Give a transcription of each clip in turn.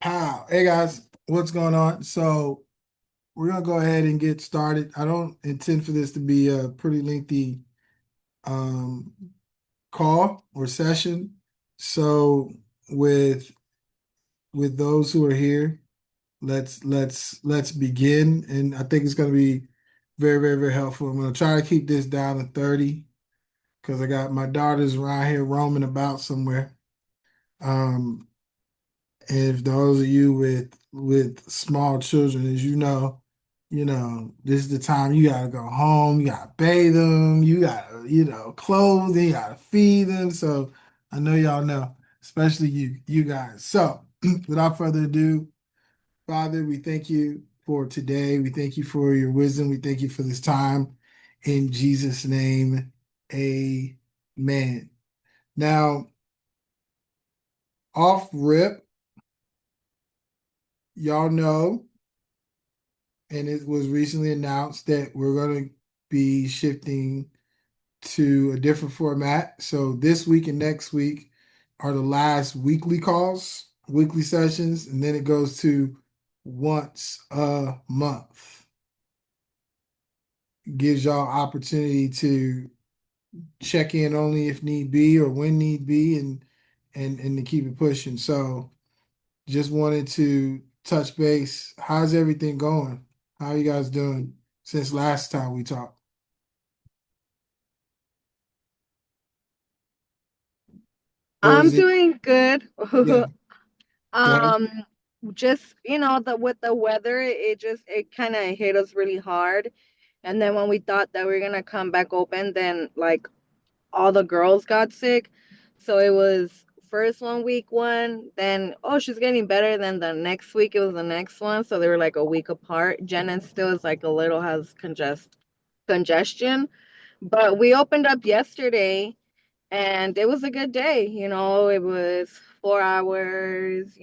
Pow. Hey guys, what's going on? So we're gonna go ahead and get started. I don't intend for this to be a pretty lengthy um call or session. So with with those who are here, let's begin. And I think it's gonna be very helpful. I'm gonna try to keep this down to 30 because I got my daughters around here roaming about somewhere. Um, And if those of you with small children, as this is the time you gotta go home, you gotta bathe them, you gotta, clothe them, you gotta feed them. So I know y'all know, especially you guys. So without further ado, Father, we thank you for today. We thank you for your wisdom. We thank you for this time. In Jesus' name, amen. Now, off rip, y'all know. And it was recently announced that we're going to be shifting to a different format. So this week and next week are the last weekly calls, weekly sessions, and then it goes to once a month. Gives y'all opportunity to check in only if need be or when need be and to keep it pushing. So just wanted to touch base. How's everything going? How are you guys doing since last time we talked? I'm Rosie, doing good. yeah, go ahead. Um, just the with the weather, it kind of hit us really hard. And then when we thought that we were gonna come back open, then like all the girls got sick. So it was first 1 week one, then oh she's getting better. Then the next week it was the next one. So they were like a week apart. Jenna still is like a little has congestion. But we opened up yesterday and it was a good day. It was 4 hours,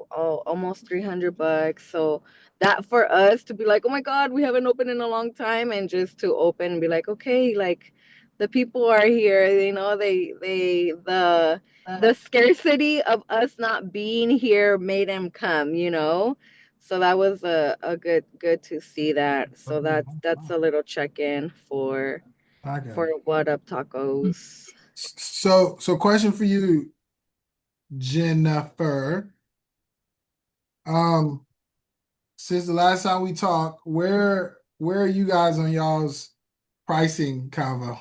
almost $300. So that for us to be like, oh my God, we haven't opened in a long time, and just to open and be like, okay, like the people are here, the scarcity of us not being here made them come. So that was a good to see that. So that's a little check-in I got for it. What Up Tacos. So question for you, Jennifer. Um, since the last time we talked, where are you guys on y'all's pricing convo?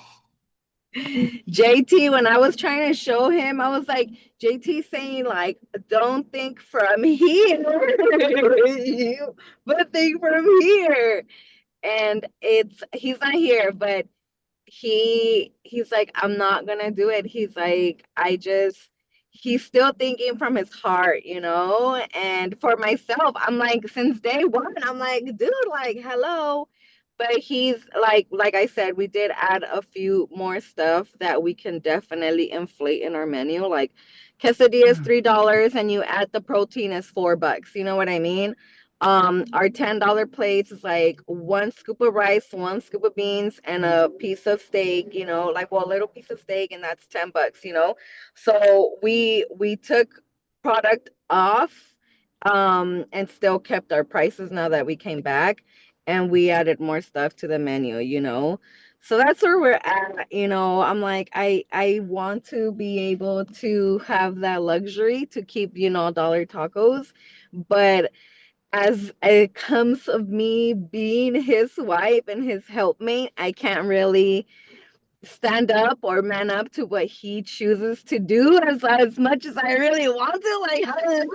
JT, when I was trying to show him, I was like, JT saying like, don't think from here, but think from here. And he's not here, but he's like, I'm not gonna do it. He's like, he's still thinking from his heart. And for myself, I'm like, since day one, I'm like, dude, like, hello. But he's like I said, we did add a few more stuff that we can definitely inflate in our menu. Like quesadilla is $3 and you add the protein is $4. You know what I mean? Our $10 plates is like one scoop of rice, one scoop of beans, and a piece of steak, like well, a little piece of steak, and that's $10. So we took product off, and still kept our prices now that we came back, and we added more stuff to the menu. So that's where we're at. I'm like, I want to be able to have that luxury to keep, dollar tacos, but as it comes of me being his wife and his helpmate, I can't really stand up or man up to what he chooses to do as much as I really want to. Like, I don't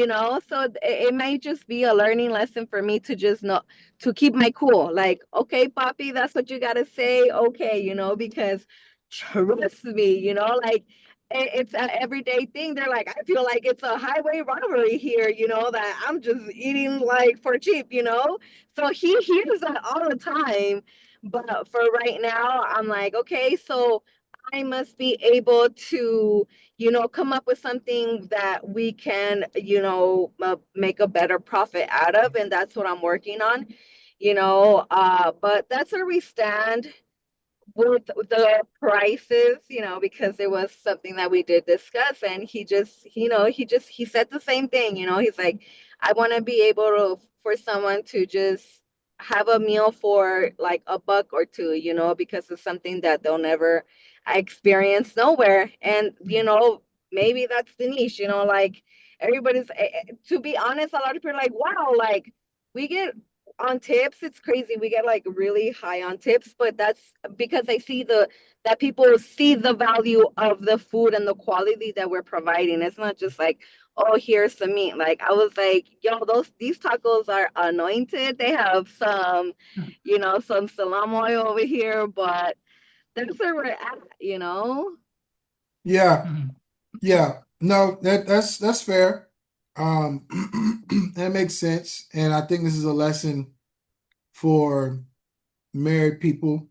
know. So it might just be a learning lesson for me to just know to keep my cool. Like, okay, Poppy, that's what you gotta say. Okay, because trust me, like it's an everyday thing. They're like, I feel like it's a highway robbery here, that I'm just eating like for cheap. So he hears that all the time. But for right now, I'm like, okay, so I must be able to, come up with something that we can, make a better profit out of. And that's what I'm working on. But that's where we stand. with the prices, you know, because it was something that we did discuss, and he just, he said the same thing, you know, he's like, I want to be able to for someone to just have a meal for like a buck or two, you know, because it's something that they'll never experience nowhere. And maybe that's the niche, you know, like everybody's to be honest, a lot of people are like, wow, like we get on tips, it's crazy. We get like really high on tips, but that's because I see that people see the value of the food and the quality that we're providing. It's not just like, oh, here's some meat. Like I was like, yo, these tacos are anointed. They have some, some salam oil over here, but that's where we're at, you know? Yeah, yeah. No, that's fair. Um, that makes sense, and I think this is a lesson for married people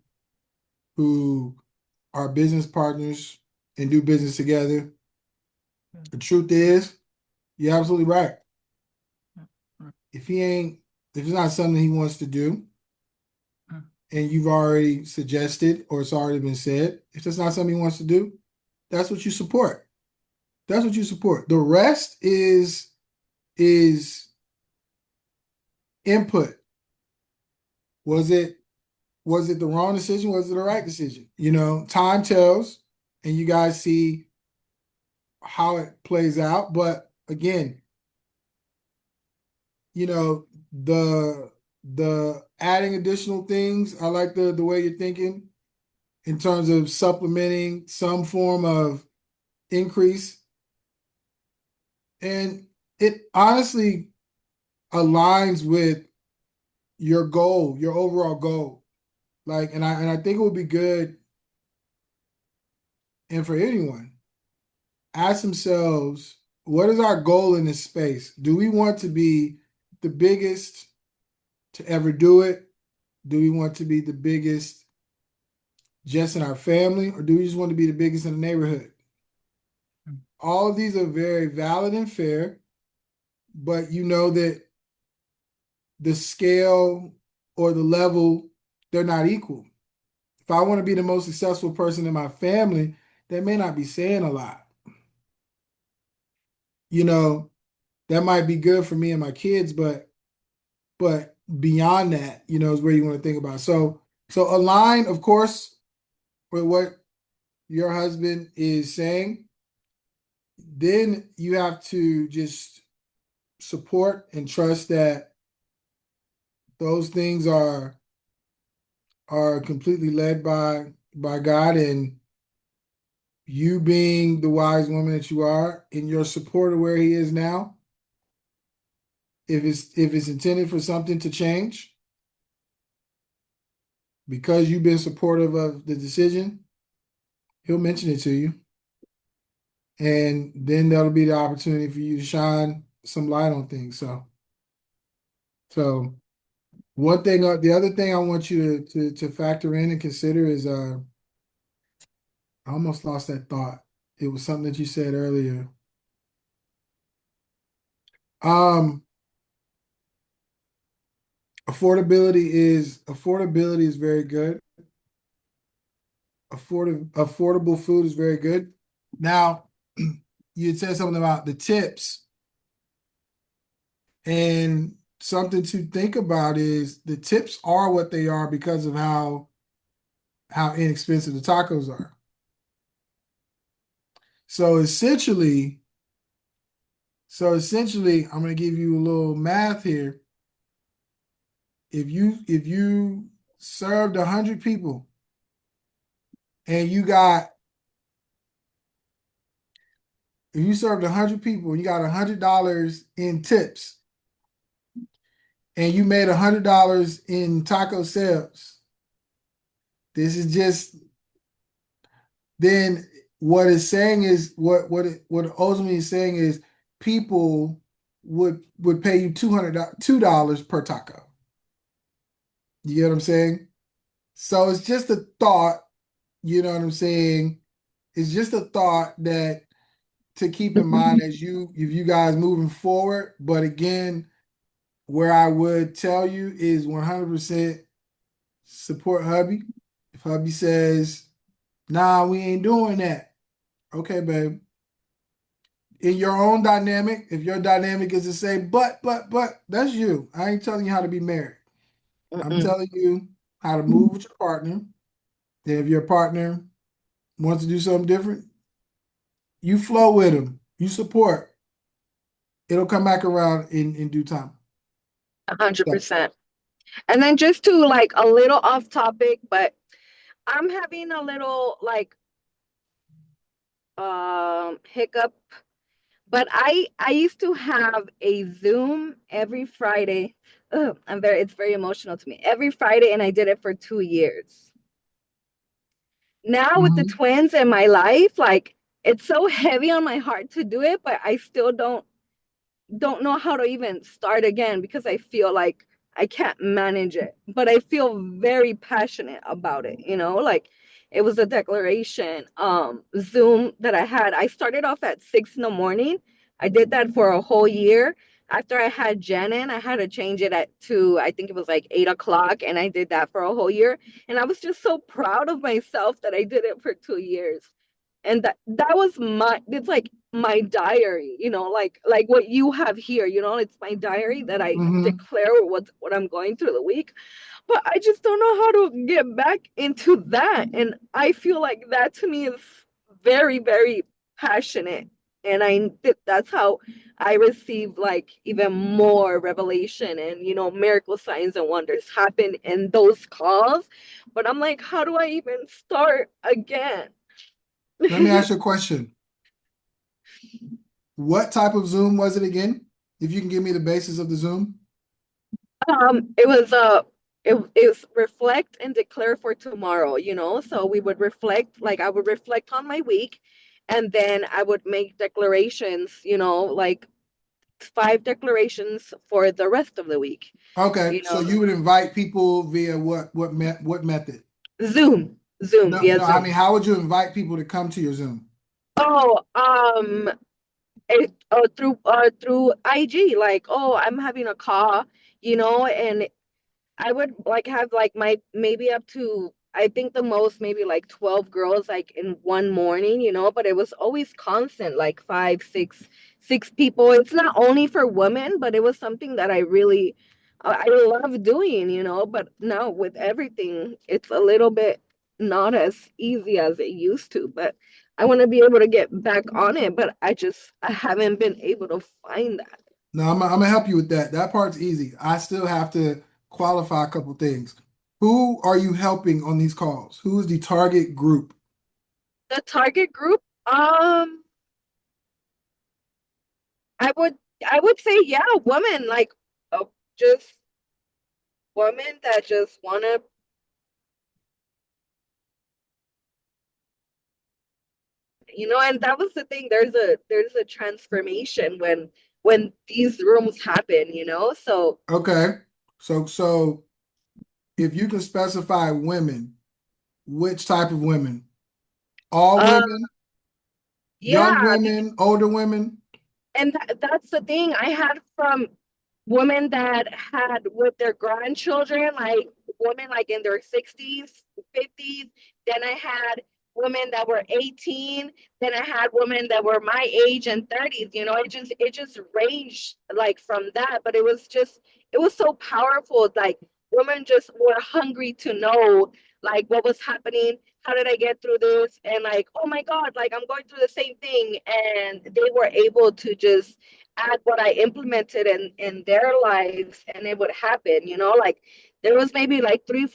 who are business partners and do business together. The truth is, you're absolutely right. If he ain't, if it's not something he wants to do, and you've already suggested or it's already been said, if that's not something he wants to do, that's what you support. That's what you support. The rest is input. Was it was it the wrong decision? Was it the right decision? You know, time tells, and you guys see how it plays out. But again, you know, the adding additional things, I like the way you're thinking in terms of supplementing some form of increase. And it honestly aligns with your goal, your overall goal. Like, and I think it would be good, and for anyone, ask themselves, what is our goal in this space? Do we want to be the biggest to ever do it? Do we want to be the biggest just in our family, or do we just want to be the biggest in the neighborhood? All of these are very valid and fair, but you know that the scale or the level, they're not equal. If I want to be the most successful person in my family, that may not be saying a lot. You know, that might be good for me and my kids, but beyond that, is where you want to think about. So align, of course, with what your husband is saying. Then you have to just support and trust that those things are completely led by God, and you being the wise woman that you are in your support of where he is now. If it's intended for something to change because you've been supportive of the decision, he'll mention it to you. And then that'll be the opportunity for you to shine some light on things. So one thing, the other thing I want you to factor in and consider is, I almost lost that thought. It was something that you said earlier. Um, affordability is very good. Affordable food is very good. Now, you had said something about the tips, and something to think about is the tips are what they are because of how inexpensive the tacos are. So essentially, I'm going to give you a little math here. If you served 100 people and you got if you served 100 people and you got $100 in tips and you made $100 in taco sales, this is just then what it's saying is what ultimately is saying is people would pay you $202 per taco. You get what I'm saying? So it's just a thought, you know what I'm saying? It's just a thought that to keep in mind as if you guys moving forward. But again, where I would tell you is 100% support hubby. If hubby says, nah, we ain't doing that. Okay, babe. In your own dynamic, if your dynamic is to say, but, that's you. I ain't telling you how to be married. I'm Mm-mm. telling you how to move with your partner. Then if your partner wants to do something different, you flow with them. You support. It'll come back around in due time. A hundred So, percent. And then just to like a little off topic, but I'm having a little like hiccup. But I used to have a Zoom every Friday. Ugh, it's very emotional to me. Every Friday, and I did it for 2 years. Now with the mhm. twins in my life, like it's so heavy on my heart to do it, but I still don't know how to even start again because I feel like I can't manage it. But I feel very passionate about it, like it was a declaration Zoom that I had. I started off at 6 in the morning. I did that for a whole year. After I had Janet, I had to change it to I think it was like 8 o'clock, and I did that for a whole year. And I was just so proud of myself that I did it for 2 years. And that was it's like my diary, like what you have here, it's my diary that I Mhm. declare what I'm going through the week. But I just don't know how to get back into that. And I feel like that to me is very, very passionate. And that's how I receive like even more revelation and miracle signs and wonders happen in those calls. But I'm like, how do I even start again? Let me ask you a question. What type of Zoom was it again? If you can give me the basis of the Zoom. It was it was reflect and declare for tomorrow, So we would reflect, like I would reflect on my week, and then I would make declarations, like 5 declarations for the rest of the week, Okay, you so know. you would invite people via what method? Zoom No, via no, I Zoom. mean, how would you invite people to come to your Zoom? Oh, through IG, like, oh, I'm having a call, and I would like have like my maybe up to I think the most maybe like 12 girls like in one morning, but it was always constant, like five, six people. It's not only for women, but it was something that I love doing, but now with everything, it's a little bit not as easy as it used to, but I want to be able to get back on it, but I haven't been able to find that. No, I'm gonna help you with that. That part's easy. I still have to qualify a couple things. Who are you helping on these calls? Who is the target group? The target group, I would say, yeah, women, like just women that just wanna, and that was the thing. There's a transformation when these rooms happen, So Okay, so if you can specify women, which type of women? All uh women, young yeah, women, older women? and that's the thing I had from women that had with their grandchildren, like women like in their 60s, 50s. Then I had women that were 18. Then I had women that were my age and 30s. It just ranged like from that, but it was so powerful. Like women just were hungry to know like what was happening. How did I get through this? And like, oh my God, like I'm going through the same thing. And they were able to just add what I implemented in their lives, and it would happen, like there was maybe like three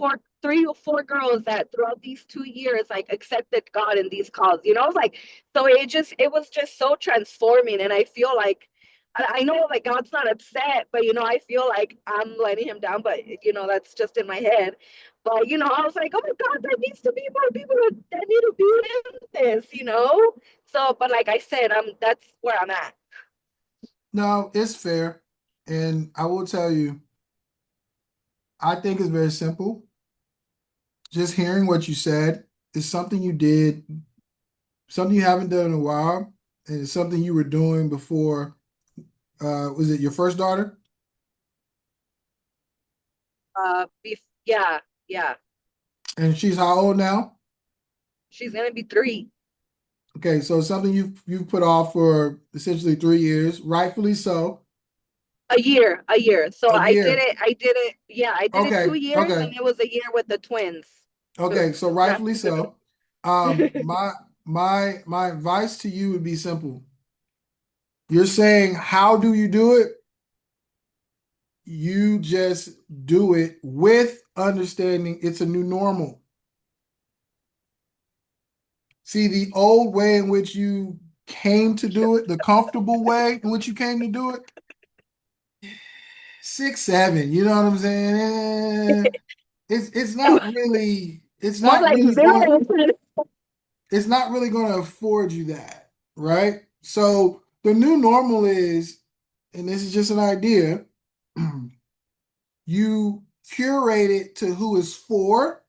or four girls that throughout these 2 years like accepted God in these calls, like so it was just so transforming. And I feel like I know like God's not upset, but I feel like I'm letting him down, but that's just in my head. But I was like, oh my God, there needs to be more people that need to be in this. So, but like I said, that's where I'm at. No, it's fair. And I will tell you, I think it's very simple. Just hearing what you said is something you did, something you haven't done in a while, and it's something you were doing before. Was it your first daughter? Yeah, yeah. And she's how old now? She's gonna be 3. Okay, so something you've put off for essentially 3 years, rightfully so. A year. So A year. I did it, yeah, I did it Okay, 2 years, okay, and it was a year with the twins. okay. So Not rightfully so. My advice to you would be simple. You're saying, how do you do it? You just do it with understanding it's a new normal. See, the old way in which you came to do it, the comfortable way in which you came to do it, 6, 7, you know what I'm saying? It's not really, More like zero. it's not really going to afford you that, right? So the new normal is, and this is just an idea, you curate it to who is for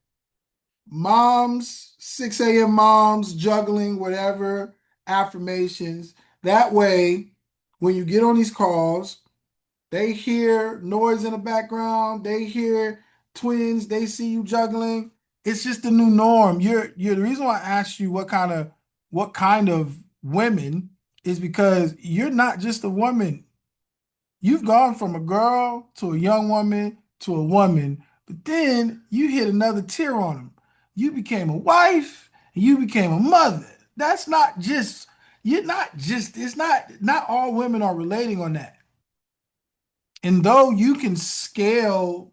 moms, 6 a.m. moms, juggling, whatever, affirmations. That way, when you get on these calls, they hear noise in the background, they hear twins, they see you juggling. It's just the new norm. You're the reason why I asked you what kind of women is because you're not just a woman. You've gone from a girl to a young woman to a woman, but then you hit another tier on them. You became a wife and you became a mother. That's not just, you're not just, it's not all women are relating on that. And though you can scale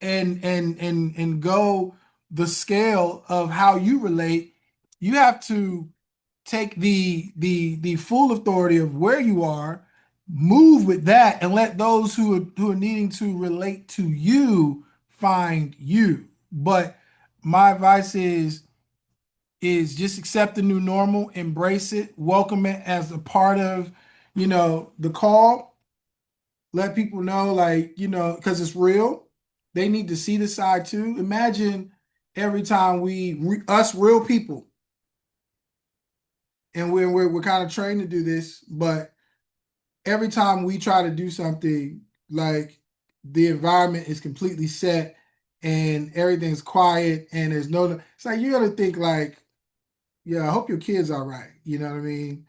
and go the scale of how you relate, you have to take the full authority of where you are, move with that, and let those who are needing to relate to you find you. But my advice is just accept the new normal, embrace it, welcome it as a part of, the call. Let people know, like, because it's real. They need to see the side too. Imagine every time us real people, and we're kind of trained to do this, but every time we try to do something, like, the environment is completely set and everything's quiet and there's no, it's like you gotta think like, yeah, I hope your kid's all right. You know what I mean?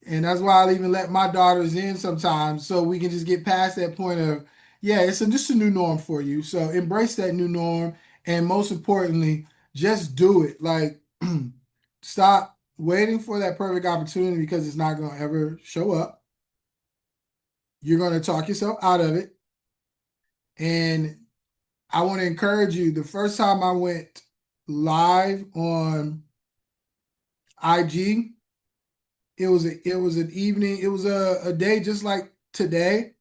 And that's why I'll even let my daughters in sometimes so we can just get past that point of, yeah, just a new norm for you. So embrace that new norm. And most importantly, just do it. Like, stop waiting for that perfect opportunity because it's not going to ever show up. You're going to talk yourself out of it. And I want to encourage you. The first time I went live on IG, it was an evening, it was a day just like today.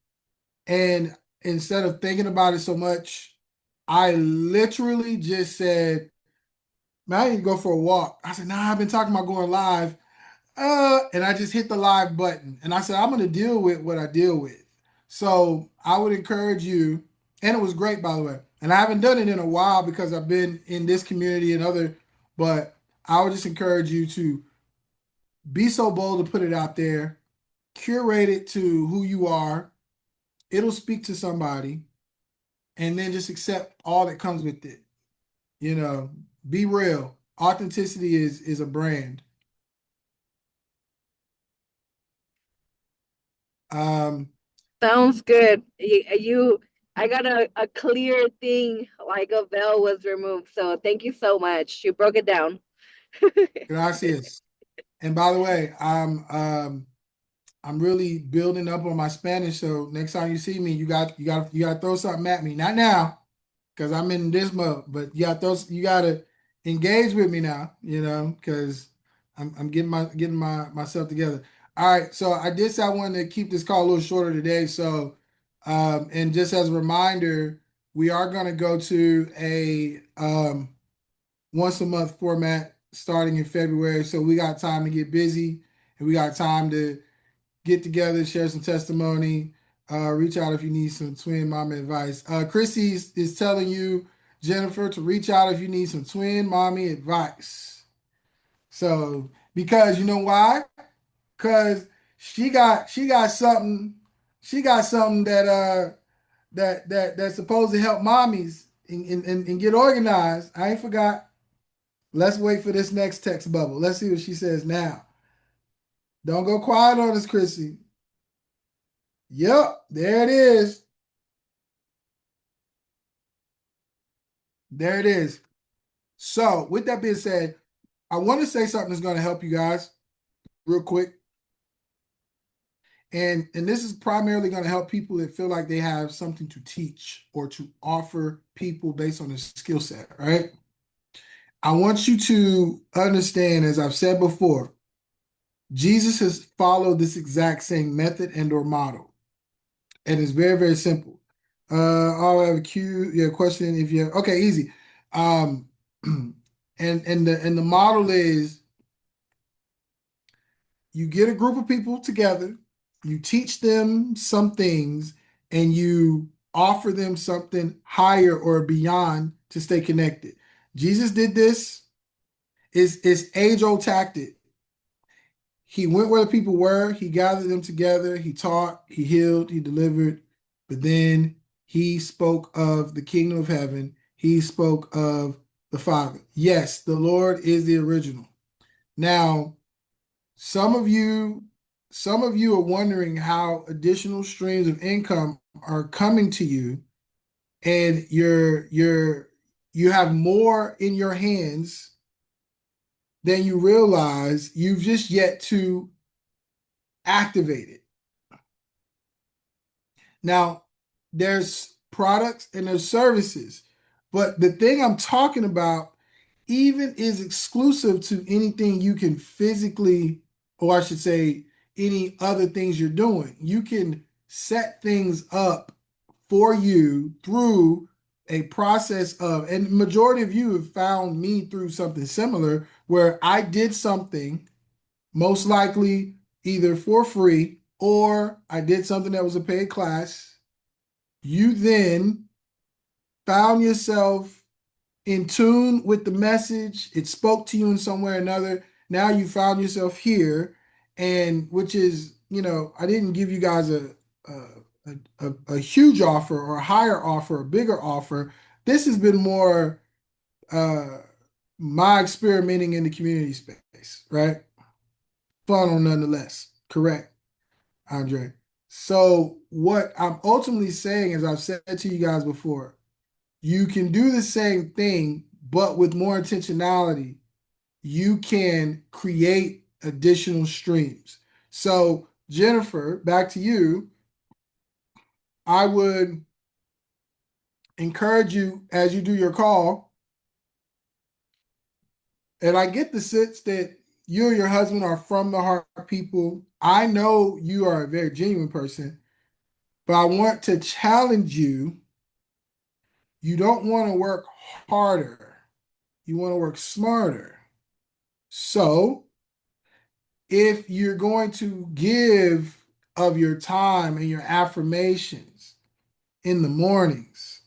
And instead of thinking about it so much, I literally just said, man, I need to go for a walk. I said, nah, I've been talking about going live. And I just hit the live button. And I said, I'm gonna deal with what I deal with. So I would encourage you, and it was great, by the way. And I haven't done it in a while because I've been in this community and other, but I would just encourage you to be so bold to put it out there, curate it to who you are. It'll speak to somebody, and then just accept all that comes with it. You know, be real. Authenticity is a brand. Um, Sounds good. I got a clear thing, like a veil was removed. So thank you so much. You broke it down. Gracias. And by the way, I'm really building up on my Spanish. So next time you see me, you got to throw something at me. Not now, because I'm in this mode. But you gotta engage with me now, because I'm getting myself together. All right, so I did say I wanted to keep this call a little shorter today. So, and just as a reminder, we are gonna go to a once a month format starting in February. So we got time to get busy, and we got time to get together, share some testimony. Reach out if you need some twin mama advice. Chrissy is telling you, Jennifer, to reach out if you need some twin mommy advice. So, because you know why? Because she got something, that that's supposed to help mommies. and get organized. I ain't forgot. Let's wait for this next text bubble. Let's see what she says now. Don't go quiet on us, Chrissy. Yep, there it is. There it is. So, with that being said, I want to say something that's going to help you guys real quick. And this is primarily going to help people that feel like they have something to teach or to offer people based on their skill set, right? I want you to understand, as I've said before, Jesus has followed this exact same method and or model. And it's very, very simple. I'll have a cue, yeah, question if you okay, easy. Um, and the model is you get a group of people together, you teach them some things, and you offer them something higher or beyond to stay connected. Jesus did this. It's age-old tactic. He went where the people were, he gathered them together, he taught, he healed, he delivered, but then he spoke of the kingdom of heaven, he spoke of the Father. Yes, the Lord is the original. Now, some of you, some of you are wondering how additional streams of income are coming to you, and you have more in your hands than you realize. You've just yet to activate it. Now, there's products and there's services, but the thing I'm talking about even is exclusive to anything you can physically, or I should say, any other things you're doing. You can set things up for you through a process of, and majority of you have found me through something similar where I did something most likely either for free or I did something that was a paid class. You then found yourself in tune with the message. It spoke to you in some way or another. Now you found yourself here, and which is, I didn't give you guys a huge offer or a higher offer, a bigger offer. This has been more uh, my experimenting in the community space, right? Fun nonetheless. Correct, Andre. So what I'm ultimately saying, as I've said to you guys before, you can do the same thing, but with more intentionality, you can create additional streams. So, Jennifer, back to you. I would encourage you as you do your call, and I get the sense that you and your husband are from the heart people. I know you are a very genuine person, but I want to challenge you. You don't want to work harder, you want to work smarter. So, if you're going to give of your time and your affirmations in the mornings,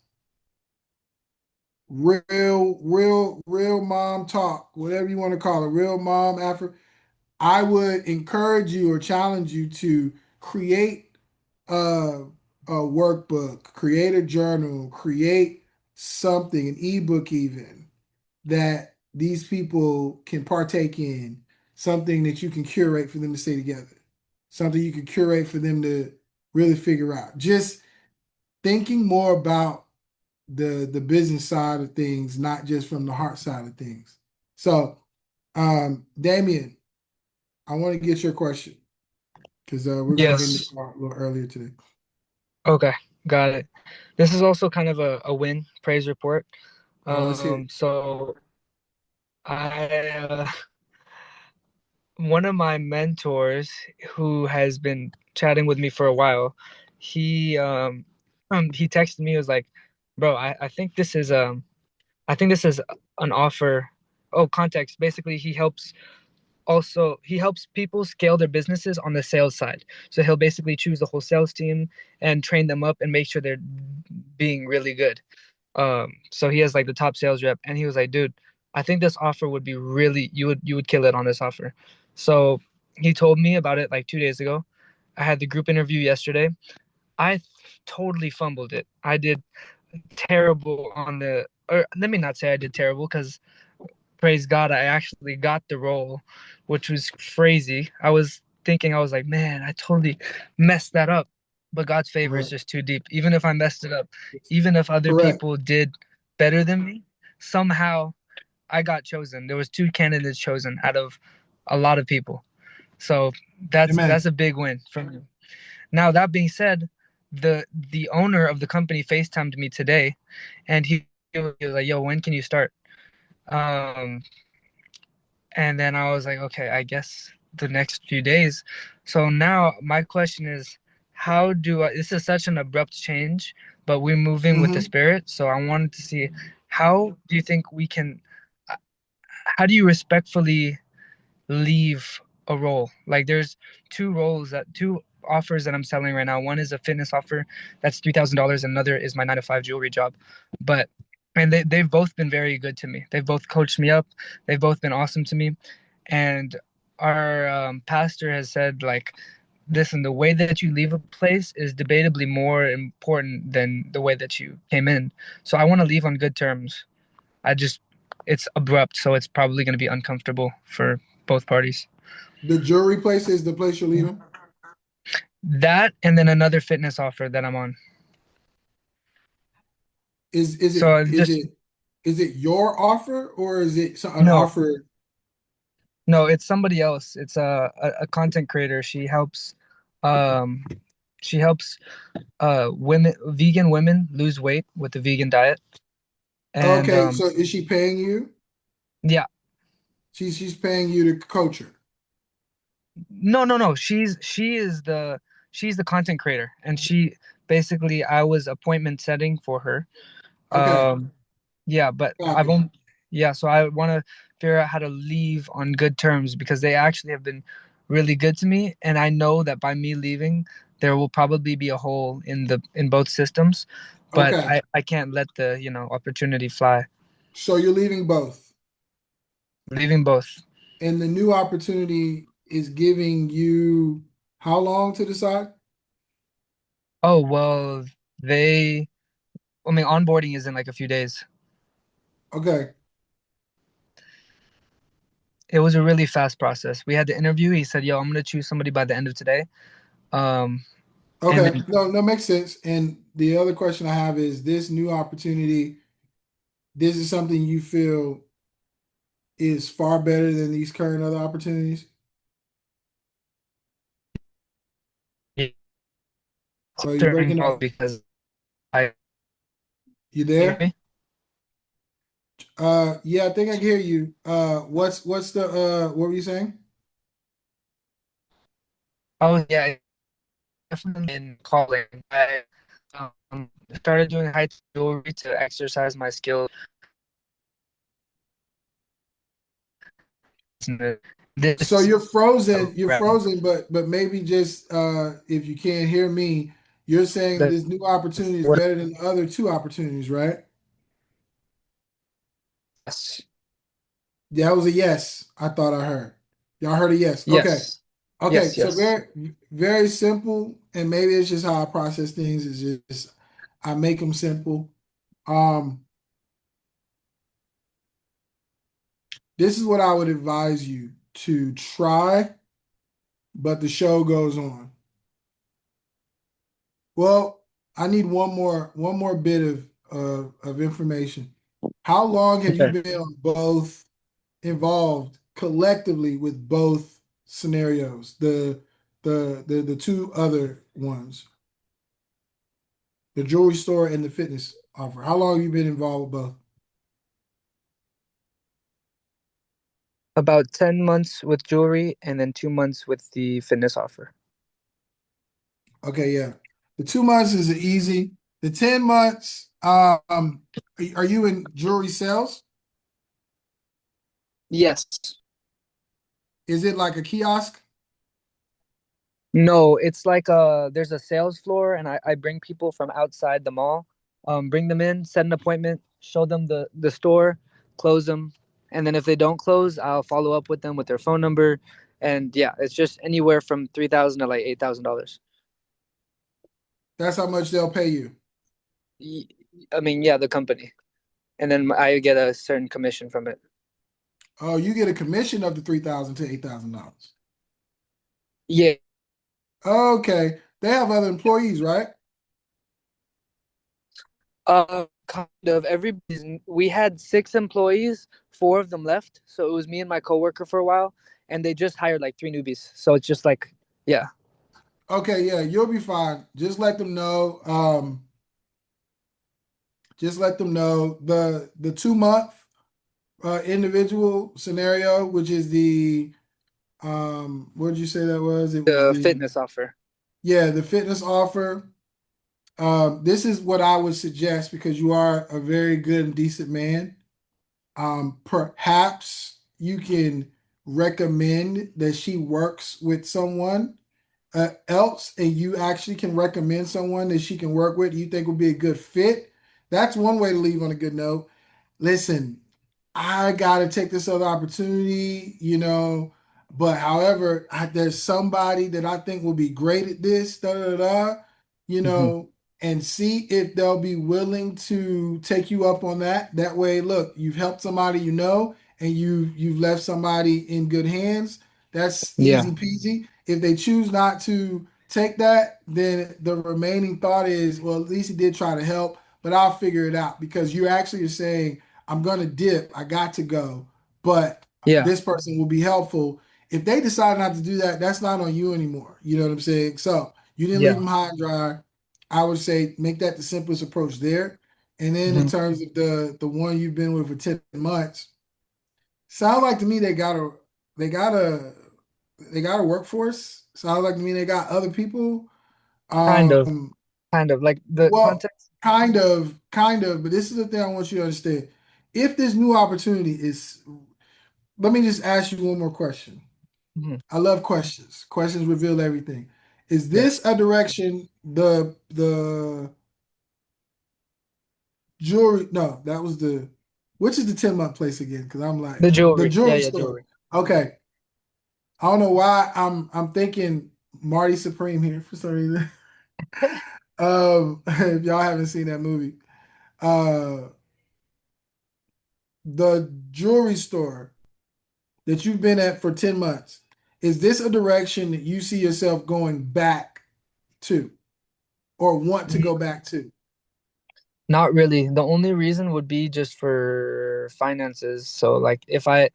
real mom talk, whatever you want to call it, real mom I would encourage you or challenge you to create a workbook, create a journal, create something, an ebook even that these people can partake in, something that you can curate for them to stay together, something you can curate for them to really figure out. Just thinking more about the business side of things, not just from the heart side of things. So, Damien, I want to get your question because we're going to end the Yes. call a little earlier today. Okay. Got it. This is also kind of a win praise report. Oh, let's hear it. So I one of my mentors who has been chatting with me for a while, he texted me. He was like, "Bro, I think this is an offer." Oh, context. Basically, he helps people scale their businesses on the sales side. So he'll basically choose the whole sales team and train them up and make sure they're being really good. So he has like the top sales rep, and he was like, dude, I think this offer would be really, you would kill it on this offer. So he told me about it like 2 days ago. I had the group interview yesterday. I totally fumbled it. I did. terrible on the, or let me not say I did terrible, because praise God, I actually got the role, which was crazy. I was thinking, I was like, man, I totally messed that up. But God's favor is Right. just too deep. Even if I messed it up, even if other Correct. people did better than me, somehow I got chosen. There was two candidates chosen out of a lot of people. So that's Amen. a big win for me. Now that being said, the owner of the company FaceTimed me today, and he was like, "Yo, when can you start?" Um, and then I was like, "Okay, I guess the next few days." So now my question is, how do I? This is such an abrupt change, but we're moving with the Hmm. spirit. So I wanted to see, how do you think we can? How do you respectfully leave a role? Like, there's two offers that I'm selling right now. One is a fitness offer that's $3,000. Another is my 9 to 5 jewelry job. But and they've both been very good to me. They've both coached me up. They've both been awesome to me. And our pastor has said, like, listen, the way that you leave a place is debatably more important than the way that you came in. So I want to leave on good terms. I just, it's abrupt, so it's probably going to be uncomfortable for both parties. The jewelry place is the place you're leaving. That and then another fitness offer that I'm on. Is it So is just, it is it your offer or is it an no, offer? no, it's somebody else. It's a content creator. Um, she helps women, vegan women, lose weight with the vegan diet. And Okay, so is she paying you? yeah, She's paying you to coach her. no. She's the content creator, and she basically, I was appointment setting for her. Okay, Um, Yeah, but copy. yeah, so I want to figure out how to leave on good terms, because they actually have been really good to me, and I know that by me leaving, there will probably be a hole in both systems, but Okay, I can't let the, opportunity fly. so you're leaving both, Leaving both. and the new opportunity is giving you how long to decide? Oh, well, they I mean, onboarding is in like a few days. Okay, It was a really fast process. We had the interview. He said, "Yo, I'm gonna choose somebody by the end of today." Um, and okay, then no, no, makes sense. And the other question I have is this new opportunity. This is something you feel is far better than these current other opportunities. Oh, you're closer breaking involved up. because I You hear there? me. Yeah, I think I can hear you. What's the what were you saying? Oh yeah, definitely in calling. I started doing high jewelry to exercise my skills. So This you're frozen, but maybe just if you can't hear me, you're saying the this new opportunity is what? better than the other two opportunities, right? Yes, Yeah, that was a yes. I thought I heard. Y'all heard a yes. Okay. yes, Okay. yes, So yes. very simple, and maybe it's just how I process things. Is just I make them simple. Um, this is what I would advise you to try, but the show goes on. Well, I need one more bit of information. How long have you Okay. been on both involved collectively with both scenarios? The two other ones, the jewelry store and the fitness offer. How long have you been involved with both? About 10 months with jewelry, and then 2 months with the fitness offer. Okay, yeah. The 2 months is easy. The 10 months, are you in jewelry sales? Yes. Is it like a kiosk? No, it's like there's a sales floor, and I bring people from outside the mall, bring them in, set an appointment, show them the store, close them, and then if they don't close, I'll follow up with them with their phone number, and yeah, it's just anywhere from 3,000 to like $8,000. That's how much they'll pay you. I mean, yeah, the company, and then I get a certain commission from it. Oh, you get a commission of the $3,000 to $8,000. Yeah, Okay, they have other employees, right? kind of. We had 6 employees, 4 of them left, so it was me and my coworker for a while, and they just hired like 3 newbies. So it's just like, yeah, Okay, yeah, you'll be fine. Just let them know. Just let them know the 2 month individual scenario, which is the what did you say that was? It was the the fitness offer. yeah, the fitness offer. This is what I would suggest because you are a very good and decent man. Perhaps you can recommend that she works with someone else and you actually can recommend someone that she can work with you think would be a good fit. That's one way to leave on a good note. Listen, I got to take this other opportunity, but however, there's somebody that I think will be great at this, da da da, you Hmm. know, and see if they'll be willing to take you up on that. That way, look, you've helped somebody and you've left somebody in good hands. That's Yeah, easy peasy. If they choose not to take that, then the remaining thought is, well, at least he did try to help, but I'll figure it out because you actually are saying I'm gonna dip. I got to go, but yeah, this person will be helpful. If they decide not to do that, that's not on you anymore. You know what I'm saying? So you didn't leave yeah. them high and dry. I would say make that the simplest approach there. And then in Hmm. terms of the one you've been with for 10 months, sounds like to me they got a they got a workforce. Sounds like to me they got other people. Kind of, Um, kind of like the well, context. kind of, but this is the thing I want you to understand. If this new opportunity is, let me just ask you one more question. Mhm. I love questions. Questions reveal everything. Is Yeah, this a direction the jewelry? No, that was the which is the 10-month place again? Because I'm like the the jewelry. Yeah, jewelry yeah, store. jewelry. Okay. I don't know why I'm thinking Marty Supreme here for some reason. If y'all haven't seen that movie. Uh the jewelry store that you've been at for 10 months, is this a direction that you see yourself going back to or want to Mm, go back to? Not really. The only reason would be just for finances. So like if I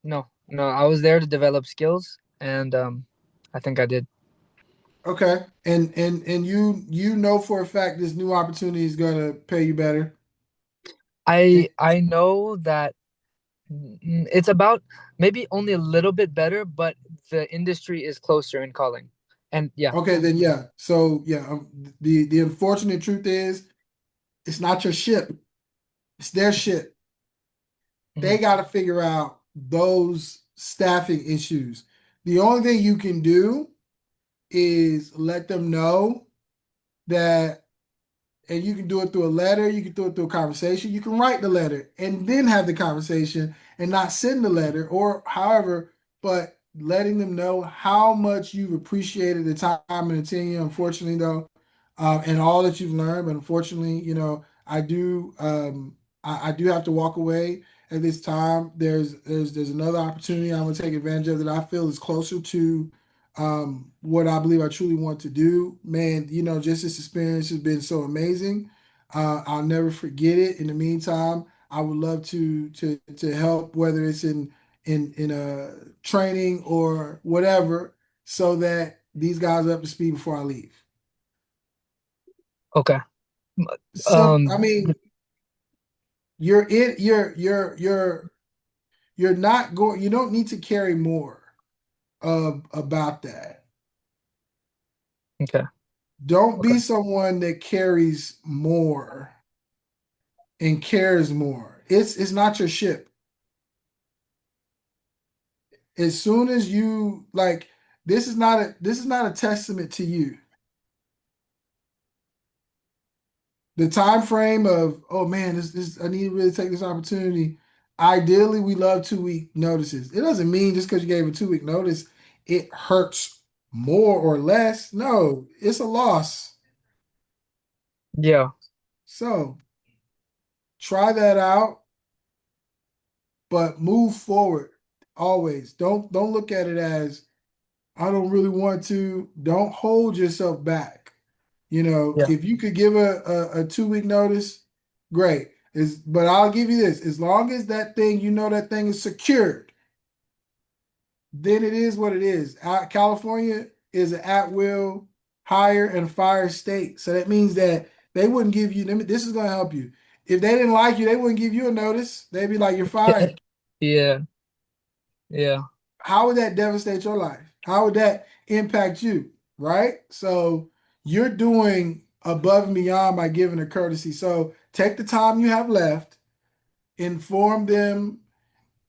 no, no, I was there to develop skills, and I think I did. Okay. And you know for a fact this new opportunity is gonna pay you better. And I know that it's about maybe only a little bit better, but the industry is closer in calling. And yeah. okay, then yeah. So yeah, the unfortunate truth is it's not your ship, it's their ship. They Mhm. gotta figure out those staffing issues. The only thing you can do is let them know that, and you can do it through a letter, you can do it through a conversation, you can write the letter and then have the conversation and not send the letter or however, but letting them know how much you've appreciated the time and attention, unfortunately though, and all that you've learned. But unfortunately, I do have to walk away at this time. There's another opportunity I'm gonna take advantage of that I feel is closer to what I believe I truly want to do. Man, just this experience has been so amazing. I'll never forget it. In the meantime, I would love to help, whether it's in a training or whatever, so that these guys are up to speed before I leave. Okay. I Um mean, you're in, you're not going. You don't need to carry more of about that. okay. Don't Okay. be someone that carries more and cares more. It's not your ship. As soon as you like, this is not a testament to you. The time frame of, oh man, this I need to really take this opportunity. Ideally, we love 2 week notices. It doesn't mean just because you gave a 2 week notice, it hurts more or less. No, it's a loss. Yeah. So try that out, but move forward always. Don't look at it as I don't really want to. Don't hold yourself back. You know, Yeah. if you could give a 2 week notice, great. But I'll give you this: as long as that thing, you know, that thing is secured, then it is what it is. California is an at will hire and fire state, so that means that they wouldn't give you. This is going to help you. If they didn't like you, they wouldn't give you a notice. They'd be like, "You're fired." Yeah. Yeah. How would that devastate your life? How would that impact you? Right? So you're doing above and beyond by giving a courtesy. So take the time you have left, inform them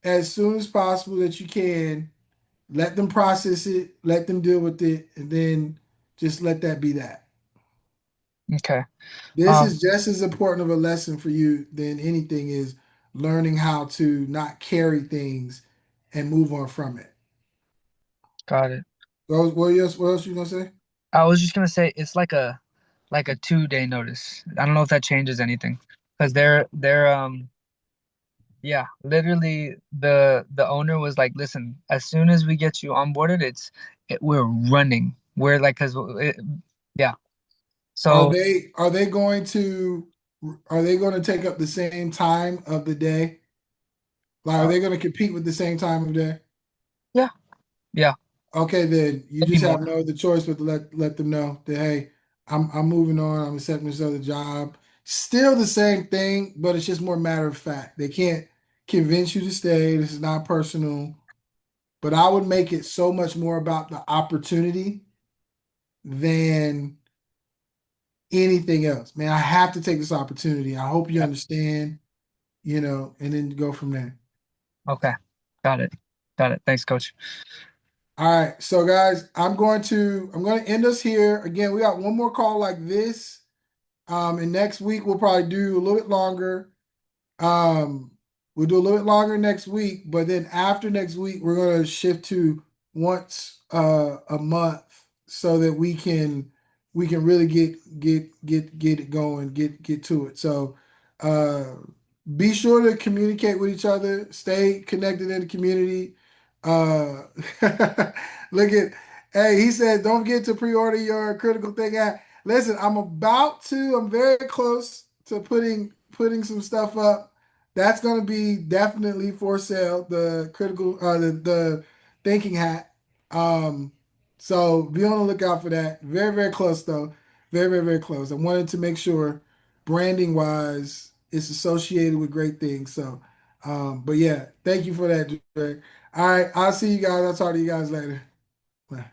as soon as possible that you can, let them process it, let them deal with it, and then just let that be that. Okay. This Um, is just as important of a lesson for you than anything is learning how to not carry things and move on from it. got it. What else you gonna say? I was just gonna say it's like a 2 day notice. I don't know if that changes anything because they're yeah, literally the owner was like, listen, as soon as we get you onboarded, we're running. We're like, yeah. Are So they are they going to are they going to take up the same time of the day? Like, are uh, they going to compete with the same time of day? yeah, yeah, Okay, then you maybe just have more. no other choice but to let them know that hey, I'm moving on. I'm accepting this other job. Still the same thing, but it's just more matter of fact. They can't convince you to stay. This is not personal. But I would make it so much more about the opportunity than anything else. Man, I have to take this opportunity. I hope you Yeah. understand, and then go from there. Okay, got it, got it. Thanks, coach. All right, so guys, I'm going to end us here. Again, we got one more call like this. And next week we'll probably do a little bit longer. Um, we'll do a little bit longer next week, but then after next week, we're gonna shift to once a month so that we can really get it going, get to it. So uh be sure to communicate with each other, stay connected in the community. Uh look at hey, he said don't forget to pre-order your critical thing app. Listen, I'm very close to putting some stuff up. That's gonna be definitely for sale. The critical the thinking hat. Um so be on the lookout for that. Very, very close though. Very, very, very close. I wanted to make sure branding wise it's associated with great things. So but yeah, thank you for that, Drake. All right, I'll see you guys. I'll talk to you guys later. Bye.